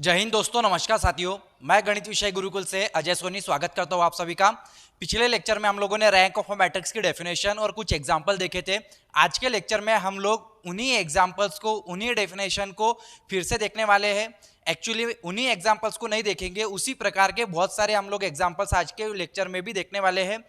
जय हिंद दोस्तों, नमस्कार साथियों। मैं गणित विषय गुरुकुल से अजय सोनी स्वागत करता हूं आप सभी का। पिछले लेक्चर में हम लोगों ने रैंक ऑफ अ मैट्रिक्स की डेफिनेशन और कुछ एग्जांपल देखे थे। आज के लेक्चर में हम लोग उन्हीं एग्जांपल्स को, उन्हीं डेफिनेशन को फिर से देखने वाले हैं। एक्चुअली उन्हीं एग्जांपल्स को नहीं देखेंगे, उसी प्रकार के बहुत सारे हम लोग एग्जांपल्स आज के लेक्चर में भी देखने वाले हैं,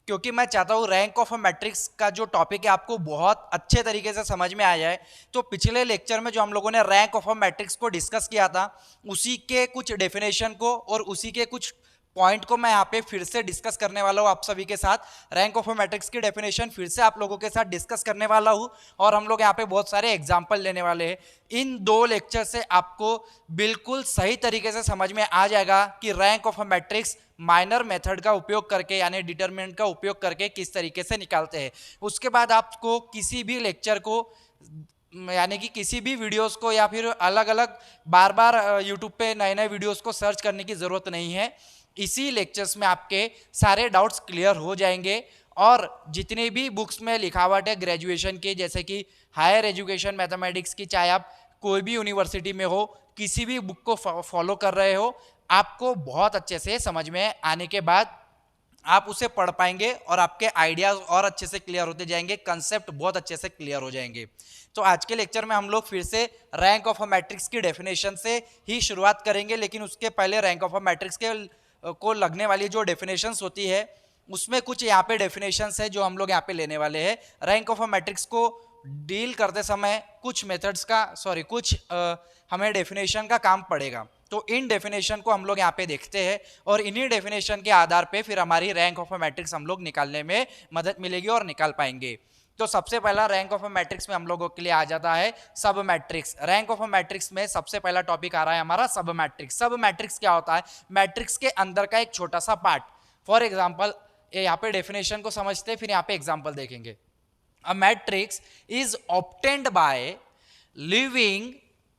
क्योंकि मैं चाहता हूँ रैंक ऑफ अ मैट्रिक्स का जो टॉपिक है आपको बहुत अच्छे तरीके से समझ में आ जाए। तो पिछले लेक्चर में जो हम लोगों ने रैंक ऑफ अ मैट्रिक्स को डिस्कस किया था, उसी के कुछ डेफिनेशन को और उसी के कुछ पॉइंट को मैं यहाँ पे फिर से डिस्कस करने वाला हूँ आप सभी के साथ। रैंक ऑफ अ मैट्रिक्स की डेफिनेशन फिर से आप लोगों के साथ डिस्कस करने वाला हूँ और हम लोग यहाँ पे बहुत सारे एग्जाम्पल लेने वाले हैं। इन दो लेक्चर से आपको बिल्कुल सही तरीके से समझ में आ जाएगा कि rank of a matrix minor method का उपयोग करके यानी डिटरमिनेंट का उपयोग करके किस तरीके से निकालते हैं। उसके बाद आपको किसी भी लेक्चर को यानी कि किसी भी वीडियोस को या फिर अलग अलग बार बार यूट्यूब पे नए नए वीडियोस को सर्च करने की ज़रूरत नहीं है। इसी लेक्चर्स में आपके सारे डाउट्स क्लियर हो जाएंगे और जितने भी बुक्स में लिखावट है ग्रेजुएशन की, जैसे कि हायर एजुकेशन मैथमेटिक्स की, चाहे आप कोई भी यूनिवर्सिटी में हो, किसी भी बुक को फॉलो कर रहे हो, आपको बहुत अच्छे से समझ में आने के बाद आप उसे पढ़ पाएंगे और आपके आइडियाज और अच्छे से क्लियर होते जाएंगे, कंसेप्ट बहुत अच्छे से क्लियर हो जाएंगे। तो आज के लेक्चर में हम लोग फिर से रैंक ऑफ अ मैट्रिक्स की डेफिनेशन से ही शुरुआत करेंगे, लेकिन उसके पहले रैंक ऑफ अ मैट्रिक्स के को लगने वाली जो डेफिनेशंस होती है उसमें कुछ यहाँ पे डेफिनेशंस है जो हम लोग यहाँ पे लेने वाले हैं। रैंक ऑफ अ मैट्रिक्स को डील करते समय कुछ मेथड्स का कुछ हमें डेफिनेशन का काम पड़ेगा। तो इन डेफिनेशन को हम लोग यहाँ पे देखते हैं और इन्हीं डेफिनेशन के आधार पे फिर हमारी रैंक ऑफ अ मैट्रिक्स हम लोग निकालने में मदद मिलेगी और निकाल पाएंगे। तो सबसे पहला रैंक ऑफ अ मैट्रिक्स में हम लोगों के लिए आ जाता है सब matrix. Rank of a matrix में सबसे पहला टॉपिक आ रहा है हमारा सब मैट्रिक्स। सब मैट्रिक्स क्या होता है? मैट्रिक्स के अंदर का एक छोटा सा पार्ट। फॉर एग्जाम्पल यहाँ पे डेफिनेशन को समझते हैं, फिर यहाँ पे एग्जाम्पल देखेंगे। A matrix is obtained by leaving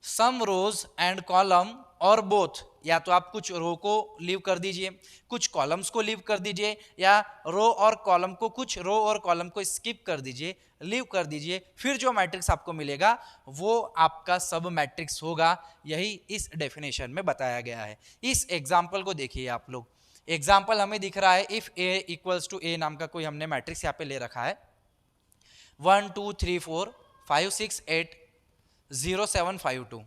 some rows and column और both। या तो आप कुछ रो को लीव कर दीजिए, कुछ कॉलम्स को लीव कर दीजिए, या रो और कॉलम को, कुछ रो और कॉलम को स्किप कर दीजिए, लीव कर दीजिए, फिर जो मैट्रिक्स आपको मिलेगा वो आपका सब मैट्रिक्स होगा। यही इस डेफिनेशन में बताया गया है। इस एग्जाम्पल को देखिए आप लोग। एग्जाम्पल हमें दिख रहा है, इफ ए इक्वल्स टू ए नाम का कोई हमने मैट्रिक्स यहाँ पे ले रखा है। 1 2 3 4 5 6 8 0 7 5 2।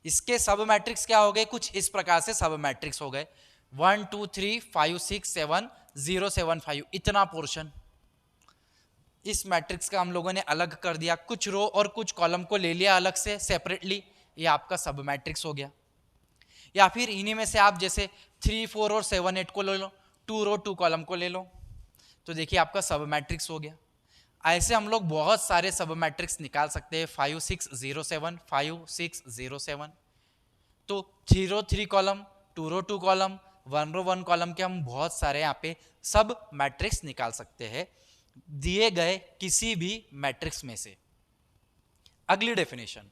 इसके सब मैट्रिक्स क्या हो गए? कुछ इस प्रकार से सब मैट्रिक्स हो गए। 1 2 3 5 6 7 0 7 5, इतना पोर्शन इस मैट्रिक्स का हम लोगों ने अलग कर दिया। कुछ रो और कुछ कॉलम को ले लिया अलग से सेपरेटली, ये आपका सब मैट्रिक्स हो गया। या फिर इन्हीं में से आप जैसे 3 4 और 7 8 को ले लो, 2 रो 2 कॉलम को ले लो, तो देखिए आपका सब मैट्रिक्स हो गया। ऐसे हम लोग बहुत सारे सब मैट्रिक्स निकाल सकते हैं। 5 6 0 7 5 6 0 7। तो 3 रो 3 कॉलम, 2 रो 2 कॉलम, 1 रो 1 कॉलम के हम बहुत सारे यहाँ पे सब मैट्रिक्स निकाल सकते हैं दिए गए किसी भी मैट्रिक्स में से। अगली definition,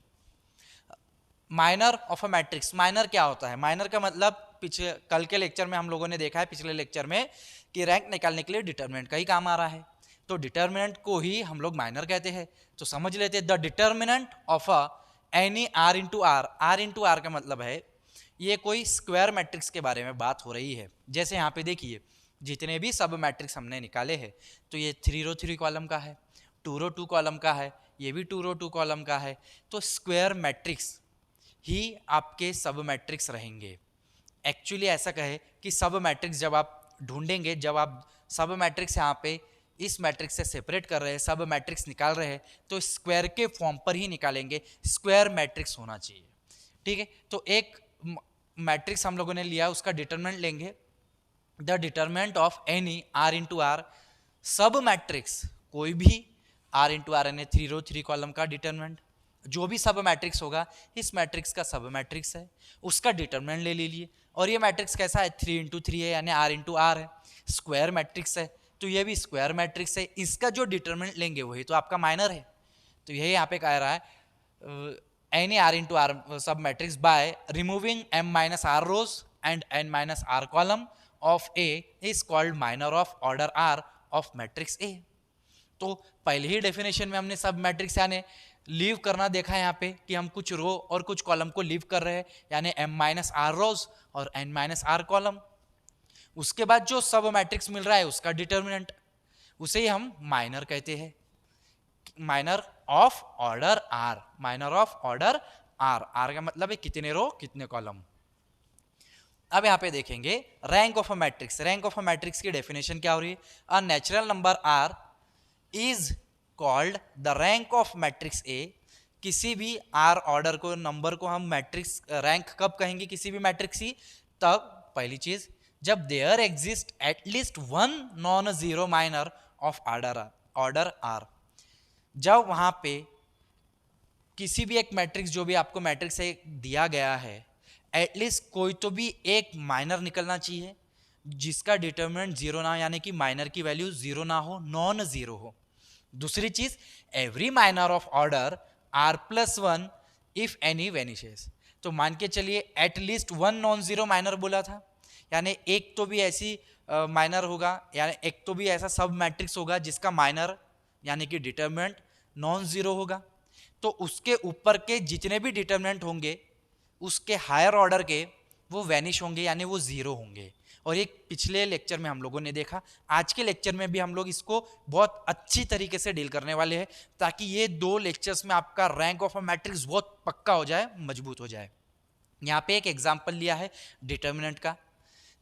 minor of a matrix. Minor क्या होता है? माइनर का मतलब पिछले कल के लेक्चर में हम लोगों ने देखा है, पिछले लेक्चर में, कि रैंक निकालने के लिए डिटरमिनेंट का ही काम आ रहा है। तो डिटरमिनेंट को ही हम लोग माइनर कहते हैं। तो समझ लेते हैं, the determinant of a any R into R. R into R का मतलब है ये कोई स्क्वायर मैट्रिक्स के बारे में बात हो रही है। जैसे यहाँ पे देखिए जितने भी सब मैट्रिक्स हमने निकाले हैं, तो ये 3 रो 3 कॉलम का है, 2 रो 2 कॉलम का है, ये भी 2 रो 2 कॉलम का है। तो स्क्वायर मैट्रिक्स ही आपके सब मैट्रिक्स रहेंगे। एक्चुअली ऐसा कहे कि सब मैट्रिक्स जब आप ढूंढेंगे, जब आप सब मैट्रिक्स यहाँ पे इस मैट्रिक्स से सेपरेट कर रहे हैं, सब मैट्रिक्स निकाल रहे हैं, तो स्क्वायर के फॉर्म पर ही निकालेंगे। स्क्वायर मैट्रिक्स होना चाहिए, ठीक है। तो एक मैट्रिक्स हम लोगों ने लिया, उसका डिटरमिनेंट लेंगे। The determinant of any R into R sub matrix, कोई भी आर इंटू आर यानी 3 रो 3 कॉलम का डिटरमिनेंट, जो भी सब मैट्रिक्स होगा इस मैट्रिक्स का सब मैट्रिक्स है, उसका डिटरमिनेंट ले लीजिए। और ये मैट्रिक्स कैसा है? 3 इंटू 3 है यानी आर इंटू आर है, स्क्वायर मैट्रिक्स है, तो ये भी स्क्वायर मैट्रिक्स है। इसका जो डिटरमिनेंट लेंगे वही तो आपका माइनर है। तो यही यहाँ पे कह रहा है any R into R sub matrix by removing m minus R rows and n minus R column of A is called minor of order R of matrix A। तो पहले ही डेफिनेशन में हमने सब मैट्रिक्स यानी लीव करना देखा है यहाँ पे कि हम कुछ रो और कुछ कॉलम को लीव कर रहे हैं, यानी m-r रोज और n-r कॉलम। उसके बाद जो सब मैट्रिक्स मिल रहा है उसका डिटर्मिनेंट, उसे ही हम माइनर कहते हैं, minor of order r, minor of order r का मतलब है कितने रो कितने कॉलम। अब यहाँ पे देखेंगे rank of a matrix. Rank of a matrix की डेफिनेशन क्या हो रही है? A natural number r is called the rank of matrix A। किसी भी r ऑर्डर को नंबर को हम मैट्रिक्स रैंक कब कहेंगे किसी भी मैट्रिक्स की? तब पहली चीज जब there exist at least one non zero minor of order r। जब वहां पे किसी भी एक मैट्रिक्स, जो भी आपको मैट्रिक्स दिया गया है, एटलीस्ट कोई तो भी एक माइनर निकलना चाहिए जिसका डिटर्मिनेंट जीरो ना हो, यानी कि माइनर की वैल्यू जीरो ना हो, नॉन जीरो हो। दूसरी चीज every minor of order r+1 if any vanishes. तो मान के चलिए at least one non zero minor बोला था, यानी एक तो भी ऐसी माइनर होगा, यानी एक तो भी ऐसा सब मैट्रिक्स होगा जिसका माइनर यानी कि डिटर्मिनेंट नॉन जीरो होगा। तो उसके ऊपर के जितने भी डिटर्मिनेंट होंगे उसके हायर ऑर्डर के वो वैनिश होंगे, यानी वो जीरो होंगे। और एक पिछले लेक्चर में हम लोगों ने देखा, आज के लेक्चर में भी हम लोग इसको बहुत अच्छी तरीके से डील करने वाले हैं ताकि ये दो लेक्चर्स में आपका रैंक ऑफ अ मैट्रिक्स बहुत पक्का हो जाए, मजबूत हो जाए। यहाँ पे एक एग्जाम्पल लिया है डिटर्मिनेंट का।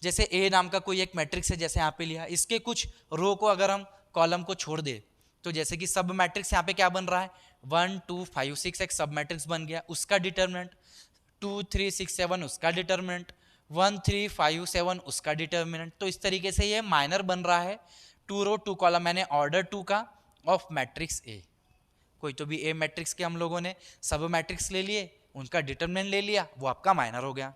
जैसे ए नाम का कोई एक मैट्रिक्स है, जैसे यहाँ पे लिया, इसके कुछ रो को अगर हम कॉलम को छोड़ दे तो जैसे कि सब मैट्रिक्स यहाँ पे क्या बन रहा है, 1 2 5 6 एक सब मैट्रिक्स बन गया, उसका डिटर्मिनेंट 2 3 6 7 उसका डिटर्मिनेंट 1 3 5 7 उसका डिटर्मिनेंट। तो इस तरीके से ये माइनर बन रहा है 2 रो 2 कॉलम, मैंने ऑर्डर 2 का ऑफ मैट्रिक्स ए। कोई तो भी ए मैट्रिक्स के हम लोगों ने सब मैट्रिक्स ले लिए, उनका डिटर्मिनेंट ले लिया, वो आपका माइनर हो गया।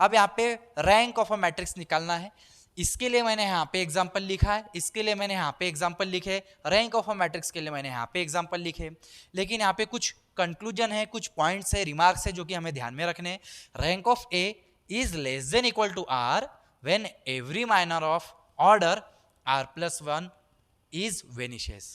अब यहाँ पे रैंक ऑफ अ मैट्रिक्स निकालना है, इसके लिए मैंने यहाँ पे एग्जांपल लिखा है, इसके लिए मैंने यहाँ पे एग्जांपल लिखे, रैंक ऑफ अ मैट्रिक्स के लिए मैंने यहाँ पे एग्जांपल लिखे। लेकिन यहाँ पे कुछ कंक्लूजन है, कुछ पॉइंट्स है, रिमार्क्स है जो कि हमें ध्यान में रखने हैं। Rank of A is less than equal to R when every minor of order r+1 is vanishes.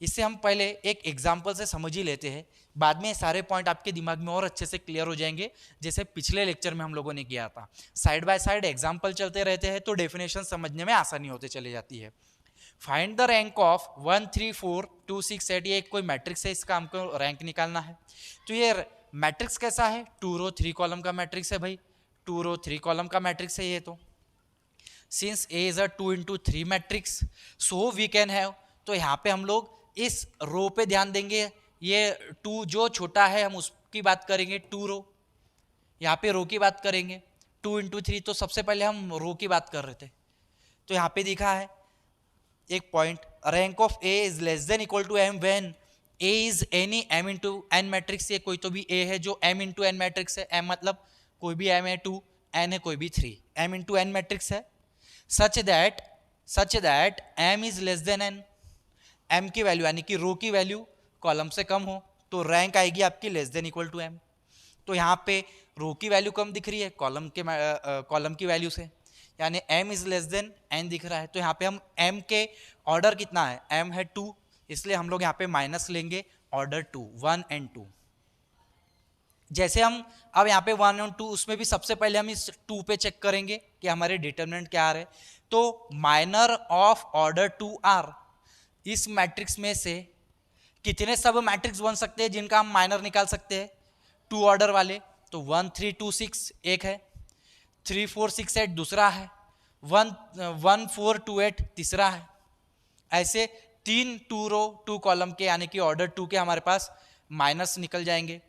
इससे हम पहले एक एग्जाम्पल से समझ ही लेते हैं, बाद में सारे पॉइंट आपके दिमाग में और अच्छे से क्लियर हो जाएंगे, जैसे पिछले लेक्चर में हम लोगों ने किया था। साइड बाय साइड एग्जाम्पल चलते रहते हैं तो डेफिनेशन समझने में आसानी होते चली जाती है। फाइंड द रैंक ऑफ 1 3 4 2 6 8, ये कोई मैट्रिक्स है, इसका हमको रैंक निकालना है। तो ये मैट्रिक्स कैसा है? 2 रो 3 कॉलम का मैट्रिक्स है भाई, 2 रो 3 कॉलम का मैट्रिक्स है ये। तो since A is a 2 into 3 matrix so we can have, तो यहाँ पे हम लोग इस रो पे ध्यान देंगे, ये 2 जो छोटा है हम उसकी बात करेंगे, 2 रो, यहाँ पे रो की बात करेंगे। 2 into 3, तो सबसे पहले हम रो की बात कर रहे थे, तो यहाँ पे दिखा है एक point, rank of A is less than equal to M when A is any M into N matrix. ये कोई तो भी ए है जो एम इंटू एन मैट्रिक्स है, एम मतलब कोई भी एम है 2, एन है कोई भी 3, एम इंटू एन मैट्रिक्स है, such that M is less than N, M की वैल्यू यानी कि रो की वैल्यू कॉलम से कम हो तो रैंक आएगी आपकी less than equal to M. तो यहाँ पे रो की वैल्यू कम दिख रही है कॉलम की वैल्यू से, यानी m is less then n दिख रहा है। तो यहाँ पे हम m के ऑर्डर कितना है, m है 2, इसलिए हम लोग यहाँ पे माइनस लेंगे ऑर्डर 2, 1 and 2। जैसे हम अब यहाँ पे 1 और 2, उसमें भी सबसे पहले हम इस 2 पे चेक करेंगे कि हमारे डिटर्मिनेंट क्या आ रहे हैं। तो माइनर ऑफ ऑर्डर 2 आर, इस मैट्रिक्स में से कितने सब मैट्रिक्स बन सकते हैं जिनका हम माइनर निकाल सकते हैं 2 ऑर्डर वाले? तो 1 3 2 6 एक है, 3 4 6 8 दूसरा है, 1 4 2 8 तीसरा है। ऐसे 3 2 रो 2 कॉलम के यानी कि ऑर्डर 2 के हमारे पास माइनस निकल जाएंगे,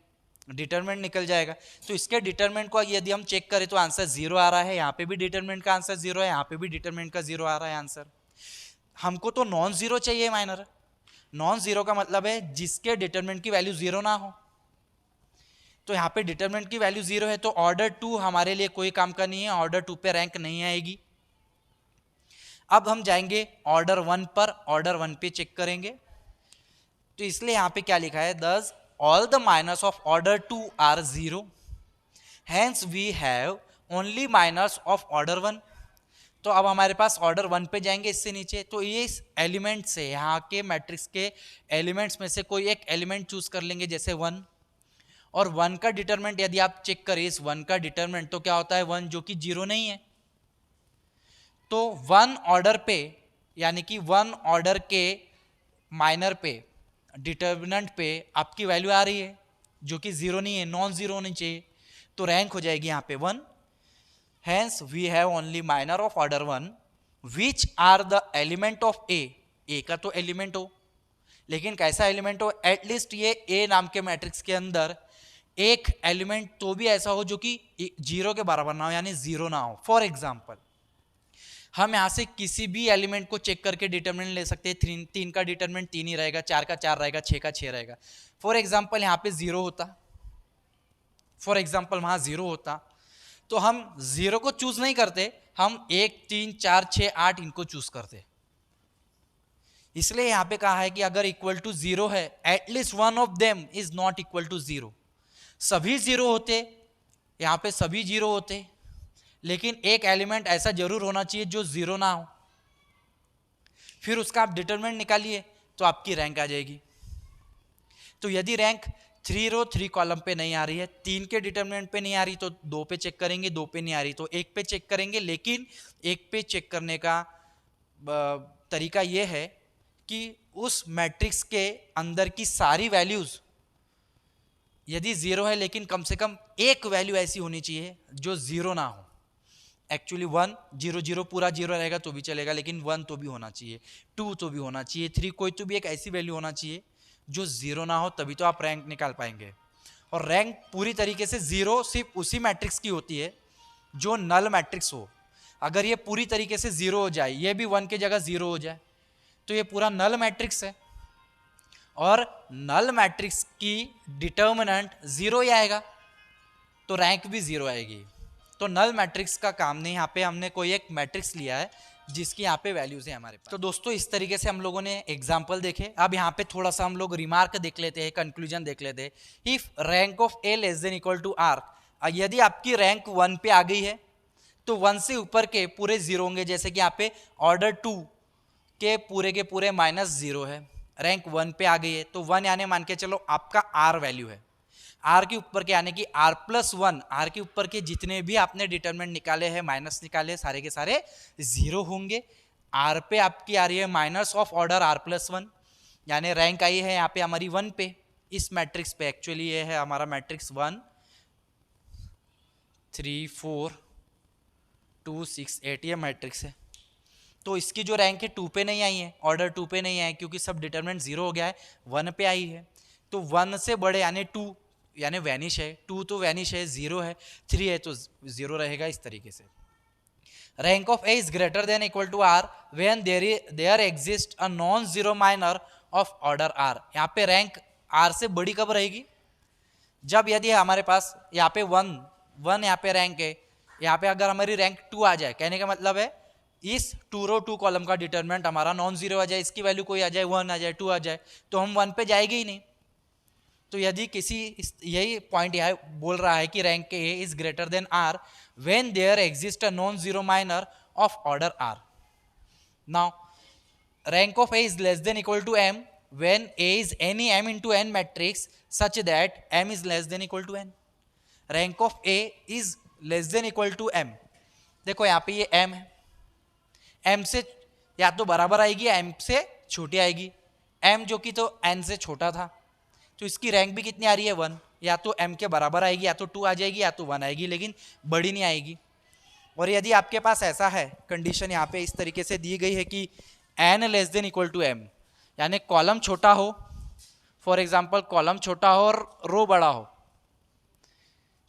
डिटरमिनेंट निकल जाएगा। तो इसके डिटरमिनेंट को यदि हम चेक करें तो आंसर 0 आ रहा है, यहाँ पे भी डिटरमिनेंट का आंसर 0 है, यहाँ पे भी डिटरमिनेंट का 0 आ रहा है आंसर। हमको तो नॉन जीरो चाहिए माइनर, नॉन जीरो का मतलब है जिसके डिटरमिनेंट की वैल्यू 0 ना हो। तो यहाँ पे डिटरमिनेंट की वैल्यू 0 है, तो ऑर्डर 2 हमारे लिए कोई काम का नहीं है, ऑर्डर 2 पे रैंक नहीं आएगी। अब हम जाएंगे ऑर्डर 1 पर, ऑर्डर 1 पे चेक करेंगे। तो इसलिए यहाँ पे क्या लिखा है, thus all the minors of order 2 are 0, hence we have only minors of order 1। तो अब हमारे पास ऑर्डर 1 पे जाएंगे इससे नीचे, तो ये इस एलिमेंट से, यहाँ के मैट्रिक्स के एलिमेंट्स में से कोई एक एलिमेंट चूज कर लेंगे, जैसे 1, और 1 का डिटरमिनेंट यदि आप चेक करें इस 1 का डिटरमिनेंट, तो क्या होता है 1 जो कि 0 नहीं है। तो 1 ऑर्डर पे, यानी कि 1 ऑर्डर के माइनर पे, डिटरमिनेंट पे आपकी वैल्यू आ रही है जो कि 0 नहीं है, नॉन जीरो होनी चाहिए, तो रैंक हो जाएगी यहाँ पे 1। Hence we have only minor of order 1 which are the element of A का तो एलिमेंट हो, लेकिन कैसा एलिमेंट हो, एटलीस्ट ये A नाम के मैट्रिक्स के अंदर एक एलिमेंट तो भी ऐसा हो जो कि 0 के बराबर ना हो, यानी 0 ना हो। फॉर एग्जाम्पल हम यहाँ से किसी भी एलिमेंट को चेक करके डिटरमिनेंट ले सकते हैं। 3 का डिटरमिनेंट 3 ही रहेगा, 4 का 4 रहेगा, 6 का 6 रहेगा। फॉर एग्जाम्पल यहाँ पे 0 होता, फॉर एग्जाम्पल वहाँ 0 होता, तो हम 0 को चूज नहीं करते, हम 1, 3, 4, 6, 8 इनको चूज करते। इसलिए यहां पे कहा है कि अगर इक्वल टू 0 है, at least one of them is not equal to 0। सभी 0 होते, यहां पे सभी 0 होते, लेकिन एक एलिमेंट ऐसा जरूर होना चाहिए जो 0 ना हो। फिर उसका आप डिटरमिनेंट निकालिए तो आपकी रैंक आ जाएगी। तो यदि रैंक 3 रो 3 कॉलम पे नहीं आ रही है, 3 के डिटरमिनेंट पे नहीं आ रही, तो 2 पे चेक करेंगे, 2 पे नहीं आ रही तो 1 पे चेक करेंगे। लेकिन 1 पे चेक करने का तरीका यह है कि उस मैट्रिक्स के अंदर की सारी वैल्यूज यदि 0 है, लेकिन कम से कम एक वैल्यू ऐसी होनी चाहिए जो 0 ना हो। एक्चुअली 1, 0, 0 पूरा 0 रहेगा तो भी चलेगा, लेकिन 1 तो भी होना चाहिए, 2 तो भी होना चाहिए, 3 कोई तो भी एक ऐसी वैल्यू होना चाहिए जो 0 ना हो, तभी तो आप रैंक निकाल पाएंगे। और रैंक पूरी तरीके से 0 सिर्फ उसी मैट्रिक्स की होती है जो नल मैट्रिक्स हो। अगर ये पूरी तरीके से 0 हो जाए, ये भी 1 की जगह 0 हो जाए, तो ये पूरा नल मैट्रिक्स है, और नल मैट्रिक्स की डिटर्मिनेंट 0 ही आएगा, तो रैंक भी 0 आएगी। तो नल मैट्रिक्स का काम नहीं, यहाँ पे हमने कोई एक मैट्रिक्स लिया है जिसकी यहाँ पे वैल्यूज है हमारे पास। तो दोस्तों इस तरीके से हम लोगों ने एग्जाम्पल देखे। अब यहाँ पे थोड़ा सा हम लोग रिमार्क देख लेते हैं, कंक्लूजन देख लेते हैं। If rank of A less than equal to R, यदि आपकी रैंक 1 पे आ गई है तो 1 से ऊपर के पूरे 0 होंगे, जैसे कि यहाँ पे ऑर्डर 2 के पूरे -0 है, रैंक 1 पे आ गई है, तो 1 यानी मान के चलो आपका आर वैल्यू है। आर के ऊपर के यानी कि r+1, आर के ऊपर के जितने भी आपने डिटरमिनेंट निकाले हैं, माइनस निकाले, सारे के सारे 0 होंगे। आर पे आपकी आ रही है माइनस ऑफ ऑर्डर r+1, यानी रैंक आई है यहाँ पे हमारी 1 पे, इस मैट्रिक्स पे। एक्चुअली ये है हमारा मैट्रिक्स 1, 3, 4, 2, 6, 8 ये मैट्रिक्स है। तो इसकी जो रैंक है 2 पे नहीं आई है, ऑर्डर 2 पे नहीं आई, क्योंकि सब डिटरमिनेंट 0 हो गया है, 1 पे आई है। तो 1 से बड़े यानी 2 यानी वैनिश है, 2 तो वैनिश है, 0 है, 3 है तो 0 रहेगा। इस तरीके से rank of A is greater than equal to R when there exist a non zero minor of order R. यहाँ पे रैंक आर से बड़ी कब रहेगी, जब यदि हमारे पास यहाँ पे 1 यहाँ पे रैंक है, यहाँ पे अगर हमारी रैंक 2 आ जाए, कहने का मतलब है इस 2 रो 2 कॉलम का डिटरमिनेंट हमारा नॉन जीरो आ जाए, इसकी वैल्यू कोई आ जाए, 1 आ जाए, 2 आ जाए, तो हम 1 पे जाएंगे ही नहीं। तो यदि किसी यही पॉइंट यह बोल रहा है कि rank A is greater than R when there exist a non zero minor of order R. Now rank of A is less than equal to M when A is any M into N matrix such that M is less than equal to N. Rank of A is less than equal to M. देखो यहाँ पे ये M है, M से या तो बराबर आएगी या एम से छोटी आएगी। एम जो कि तो एन से छोटा था, तो इसकी रैंक भी कितनी आ रही है 1, या तो m के बराबर आएगी, या तो 2 आ जाएगी, या तो 1 आएगी, लेकिन बड़ी नहीं आएगी। और यदि आपके पास ऐसा है, कंडीशन यहाँ पे इस तरीके से दी गई है कि n less than equal to m, यानी कॉलम छोटा हो, फॉर एग्जाम्पल कॉलम छोटा हो और रो बड़ा हो,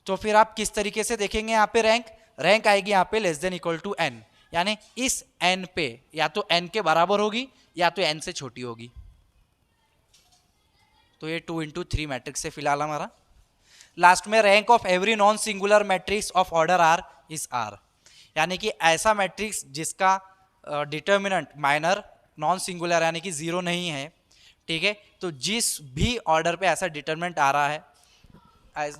तो फिर आप किस तरीके से देखेंगे यहाँ पे रैंक आएगी यहाँ पे less than equal to n, यानी इस n पे या तो n के बराबर होगी या तो n से छोटी होगी। तो ये 2 इंटू 3 मैट्रिक्स है फिलहाल हमारा। लास्ट में rank of every non singular matrix of order R is R, यानी कि ऐसा मैट्रिक्स जिसका डिटर्मिनेंट माइनर नॉन सिंगुलर यानी कि 0 नहीं है, ठीक है, तो जिस भी ऑर्डर पे ऐसा डिटर्मिनेंट आ रहा है,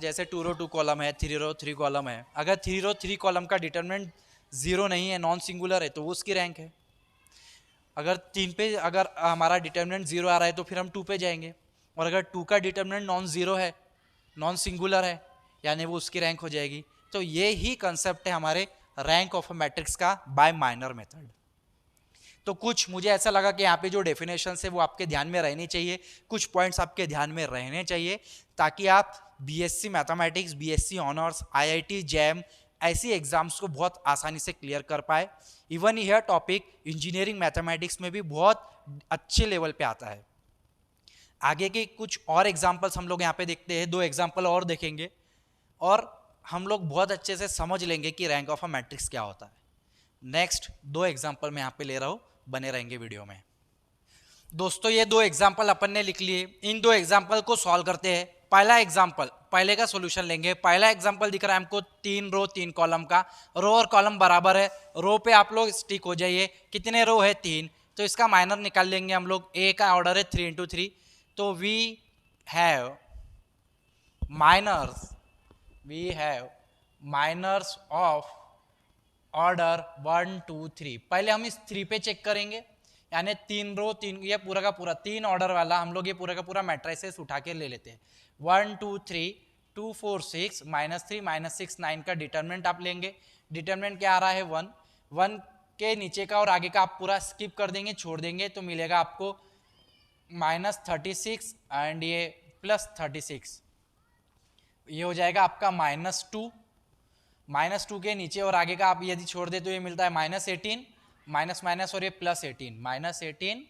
जैसे 2 रो 2 कॉलम है, 3 रो 3 कॉलम है, अगर 3 रो 3 कॉलम का डिटर्मिनेंट जीरो नहीं है, नॉन सिंगुलर है, तो वो उसकी रैंक है। अगर 3 पे अगर हमारा डिटर्मिनेंट जीरो आ रहा है तो फिर हम 2 पे जाएंगे, और अगर 2 का डिटर्मिनेंट नॉन जीरो है, नॉन सिंगुलर है, यानी वो उसकी रैंक हो जाएगी। तो ये ही कंसेप्ट है हमारे रैंक ऑफ अ मैट्रिक्स का बाय माइनर मेथड। तो कुछ मुझे ऐसा लगा कि यहाँ पे जो डेफिनेशन है वो आपके ध्यान में रहनी चाहिए, कुछ पॉइंट्स आपके ध्यान में रहने चाहिए, ताकि आप BSc mathematics, BSc honours, IIT, jam ऐसी एग्जाम्स को बहुत आसानी से क्लियर कर पाए। इवन यह टॉपिक इंजीनियरिंग मैथमेटिक्स में भी बहुत अच्छे लेवल पे आता है। आगे के कुछ और एग्जाम्पल्स हम लोग यहाँ पे देखते हैं, 2 एग्जाम्पल और देखेंगे, और हम लोग बहुत अच्छे से समझ लेंगे कि रैंक ऑफ अ मैट्रिक्स क्या होता है। नेक्स्ट 2 एग्जाम्पल मैं यहाँ पे ले रहा हूँ, बने रहेंगे वीडियो में। दोस्तों ये 2 एग्जाम्पल अपन ने लिख लिए, इन 2 एग्जाम्पल को सॉल्व करते हैं। पहला एग्जाम्पल, पहले का सॉल्यूशन लेंगे। पहला एग्जाम्पल दिख रहा है हमको 3 रो 3 कॉलम का, रो और कॉलम बराबर है, रो पे आप लोग स्टिक हो जाइए। कितने रो है? 3, तो इसका माइनर निकाल लेंगे हम लोग। ए का ऑर्डर है 3 × 3, तो we have minors of order 1 2 3। पहले हम इस 3 पे चेक करेंगे, यानी 3 रो 3, ये पूरा का पूरा 3 ऑर्डर वाला हम लोग ये पूरा का पूरा मैट्रिसेस उठा के ले लेते हैं। 1 2 3 2 4 6 -3 -6 9 का डिटरमिनेंट आप लेंगे। डिटरमिनेंट क्या आ रहा है? 1। 1 के नीचे का और आगे का आप पूरा स्किप कर देंगे, छोड़ देंगे, तो मिलेगा आपको -36 एंड ये +36, ये हो जाएगा आपका -2। -2 के नीचे और आगे का आप यदि छोड़ दे तो ये मिलता है -18, माइनस माइनस और ये +18, -18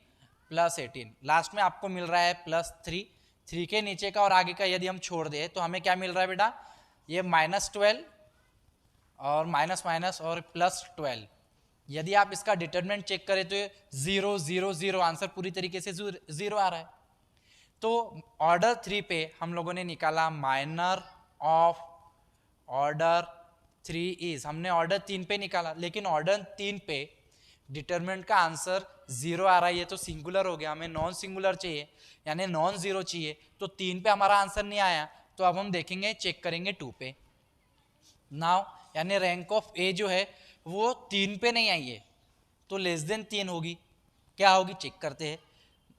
+18, लास्ट में आपको मिल रहा है +3। 3 के नीचे का और आगे का यदि हम छोड़ दे तो हमें क्या मिल रहा है बेटा? ये -12 और माइनस माइनस और +12। यदि आप इसका डिटरमिनेंट चेक करें तो 0 0 0, आंसर पूरी तरीके से 0 आ रहा है। तो ऑर्डर 3 पे हम लोगों ने निकाला माइनर ऑफ ऑर्डर 3 इज, हमने ऑर्डर 3 पे निकाला, लेकिन ऑर्डर 3 पे डिटरमिनेंट का आंसर 0 आ रहा है, ये तो सिंगुलर हो गया, हमें नॉन सिंगुलर चाहिए, यानी नॉन जीरो चाहिए, तो 3 पे हमारा आंसर नहीं आया, तो अब हम देखेंगे, चेक करेंगे 2 पे। नाउ यानी रैंक ऑफ ए जो है वो 3 पे नहीं आई है, तो लेस देन 3 होगी। क्या होगी चेक करते हैं।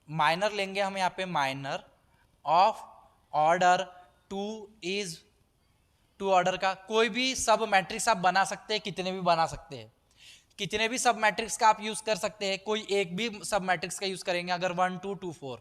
माइनर लेंगे हम यहाँ पे, minor of order 2 is, 2 order का कोई भी सब मैट्रिक्स आप बना सकते हैं, कितने भी बना सकते हैं, कितने भी सब मैट्रिक्स का आप यूज कर सकते हैं, कोई एक भी सब मैट्रिक्स का यूज करेंगे, अगर 1 2 2 4,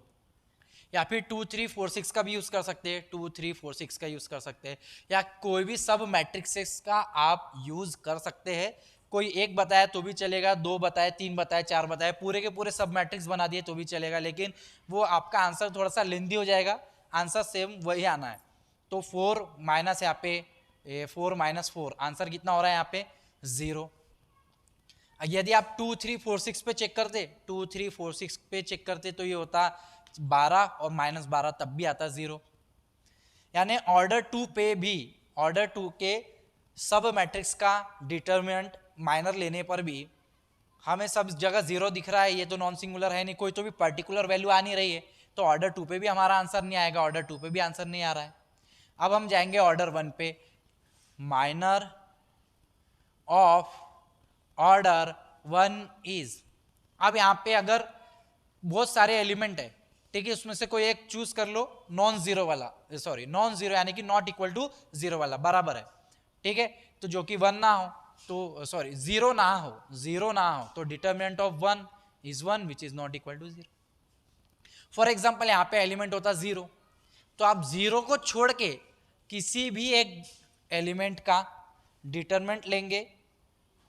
या फिर 2 3 4 6 का भी यूज कर सकते हैं, 2 3 4 6 का यूज कर सकते हैं, या कोई भी सब मैट्रिक्स का आप यूज कर सकते हैं। कोई एक बताया तो भी चलेगा, 2 बताए, 3 बताए, 4 बताए, पूरे के पूरे सब मैट्रिक्स बना दिए तो भी चलेगा, लेकिन वो आपका आंसर थोड़ा सा लेंदी हो जाएगा, आंसर सेम वही आना है। तो 4 माइनस यहाँ पे 4 - 4, आंसर कितना हो रहा है यहाँ पे? 0। यदि आप 2 3 4 6 पे चेक करते, 2 3 4 6 पे चेक करते तो ये होता 12 और -12, तब भी आता 0। यानी ऑर्डर 2 पे भी, ऑर्डर 2 के सब मैट्रिक्स का डिटरमिनेंट माइनर लेने पर भी हमें सब जगह 0 दिख रहा है, ये तो नॉन सिंगुलर है नहीं, कोई तो भी पर्टिकुलर वैल्यू आ नहीं रही है, तो ऑर्डर 2 पे भी हमारा आंसर नहीं आएगा, ऑर्डर 2 पे भी आंसर नहीं आ रहा है। अब हम जाएंगे ऑर्डर 1 पे, माइनर ऑफ ऑर्डर 1 इज। अब यहाँ पे अगर बहुत सारे एलिमेंट है, ठीक है, उसमें से कोई एक चूज कर लो, नॉन जीरो वाला, सॉरी नॉन जीरो यानी कि नॉट इक्वल टू 0 वाला, बराबर है, ठीक है, तो जो कि 1 ना हो, तो सॉरी 0 ना हो, 0 ना हो, तो determinant of 1 is 1 which is not equal to 0। For example यहाँ पे एलिमेंट होता 0, तो आप 0 को छोड़ के किसी भी एक एलिमेंट का डिटरमिनेंट लेंगे,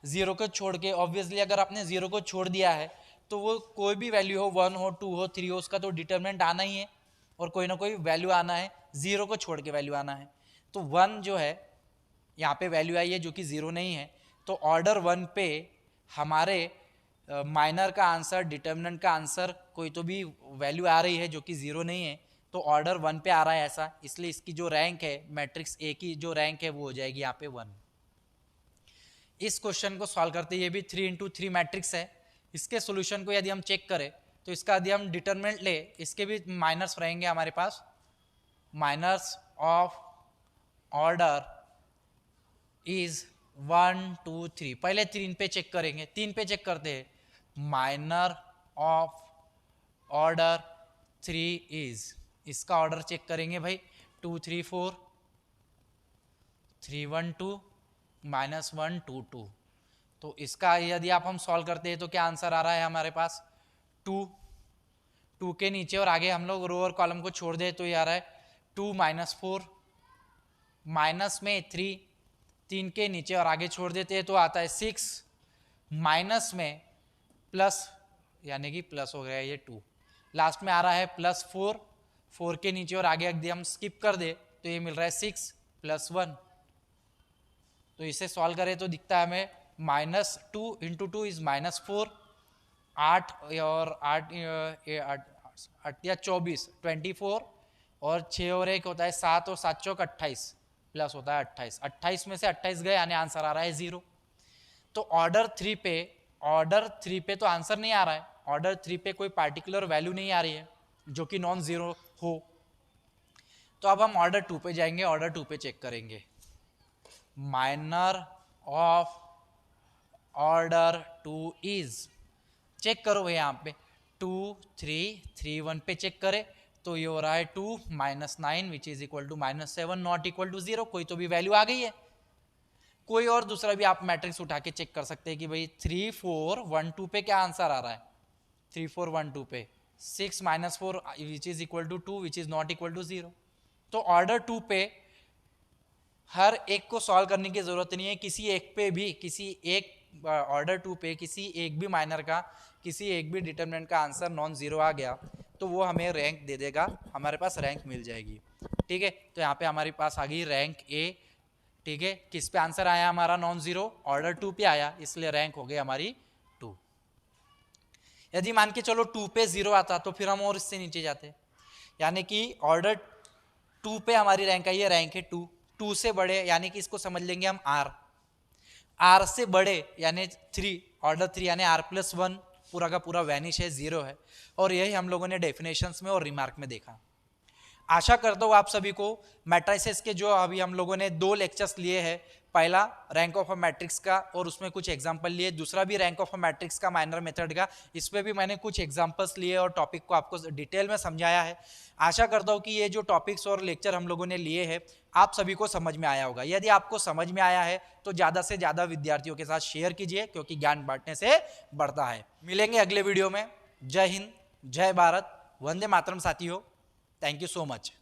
0 को छोड़ के। ऑब्वियसली अगर आपने 0 को छोड़ दिया है तो वो कोई भी वैल्यू हो, 1 हो, 2 हो, 3 हो, उसका तो डिटरमिनेंट आना ही है, और कोई ना कोई वैल्यू आना है, 0 को छोड़ के वैल्यू आना है। तो 1 जो है यहाँ पे वैल्यू आई है जो कि 0 नहीं है, तो ऑर्डर 1 पे हमारे माइनर का आंसर, डिटरमिनेंट का आंसर, कोई तो भी वैल्यू आ रही है जो कि 0 नहीं है, तो ऑर्डर 1 पे आ रहा है ऐसा, इसलिए इसकी जो रैंक है मैट्रिक्स ए की जो रैंक है वो हो जाएगी यहाँ पे 1। इस क्वेश्चन को सॉल्व करते, ये भी 3 × 3 मैट्रिक्स है, इसके सॉल्यूशन को यदि हम चेक करें तो इसका यदि हम डिटरमिनेंट ले, इसके भी माइनर्स रहेंगे हमारे पास, माइनर्स ऑफ ऑर्डर इज 1 2 3, पहले 3 पे चेक करेंगे, 3 पे चेक करते हैं। माइनर ऑफ ऑर्डर 3 इज, इसका ऑर्डर चेक करेंगे भाई, 2 3 4, 3 1 2, -1 2 2। तो इसका यदि आप हम सॉल्व करते हैं तो क्या आंसर आ रहा है हमारे पास, 2 2 के नीचे और आगे हम लोग रो और कॉलम को छोड़ दे तो ये आ रहा है 2 -4, माइनस में 3, 3 के नीचे और आगे छोड़ देते हैं तो आता है 6, माइनस में प्लस, यानी कि प्लस हो गया ये 2, लास्ट में आ रहा है +4, 4 के नीचे और आगे यदि हम स्किप कर दे तो ये मिल रहा है 6 +1। तो इसे सॉल्व करें तो दिखता है हमें -2 × 2 इज -4, 8 और 8 या 24 24, और 6 और 1 होता है 7, और 7 चौक 28, प्लस होता है 28, 28 में से 28 गए यानी आंसर आ रहा है 0। तो ऑर्डर 3 पे तो आंसर नहीं आ रहा है, ऑर्डर 3 पे कोई पार्टिकुलर वैल्यू नहीं आ रही है जो कि नॉन जीरो हो। तो अब हम ऑर्डर 2 पे जाएंगे, ऑर्डर 2 पे चेक करेंगे। Minor of order 2 is, check करो भाई यहाँ पे 2 3 3 1 पे चेक करें तो ये हो रहा है 2 -9 which is equal to -7 not equal to 0, कोई तो भी वैल्यू आ गई है। कोई और दूसरा भी आप मैट्रिक्स उठा के चेक कर सकते हैं कि भाई 3 4 1 2 पे क्या आंसर आ रहा है, 3 4 1 2 पे 6 -4 which is equal to 2 which is not equal to 0। तो ऑर्डर 2 पे हर एक को सॉल्व करने की जरूरत नहीं है, किसी एक पे भी, किसी एक ऑर्डर 2 पे किसी एक भी माइनर का, किसी एक भी डिटरमिनेंट का आंसर नॉन जीरो आ गया तो वो हमें रैंक दे देगा, हमारे पास रैंक मिल जाएगी। ठीक है, तो यहाँ पे हमारे पास आ गई रैंक ए। ठीक है, किस पे आंसर आया हमारा नॉन जीरो, ऑर्डर 2 पे आया, इसलिए रैंक हो गई हमारी 2। यदि मान के चलो 2 पे 0 आता तो फिर हम और इससे नीचे जाते, यानी कि ऑर्डर 2 पे हमारी रैंक आई है, रैंक है 2, 2 से बड़े यानी कि इसको समझ लेंगे हम R से बड़े यानी 3, ऑर्डर 3 यानी R+1 पूरा का पूरा वैनिश है, 0 है। और यही हम लोगों ने डेफिनेशंस में और रिमार्क में देखा। आशा करता हूँ आप सभी को मैट्रिसेस के जो अभी हम लोगों ने 2 लेक्चर्स लिए हैं, पहला रैंक ऑफ अ मैट्रिक्स का और उसमें कुछ एग्जांपल लिए, दूसरा भी रैंक ऑफ अ मैट्रिक्स का माइनर मेथड का, इस पे भी मैंने कुछ एग्जांपल्स लिए और टॉपिक को आपको डिटेल में समझाया है। आशा करता हूँ कि ये जो टॉपिक्स और लेक्चर हम लोगों ने लिए हैं आप सभी को समझ में आया होगा। यदि आपको समझ में आया है तो ज़्यादा से ज़्यादा विद्यार्थियों के साथ शेयर कीजिए, क्योंकि ज्ञान बांटने से बढ़ता है। मिलेंगे अगले वीडियो में। जय हिंद, जय भारत, वंदे मातरम साथियों। Thank you so much.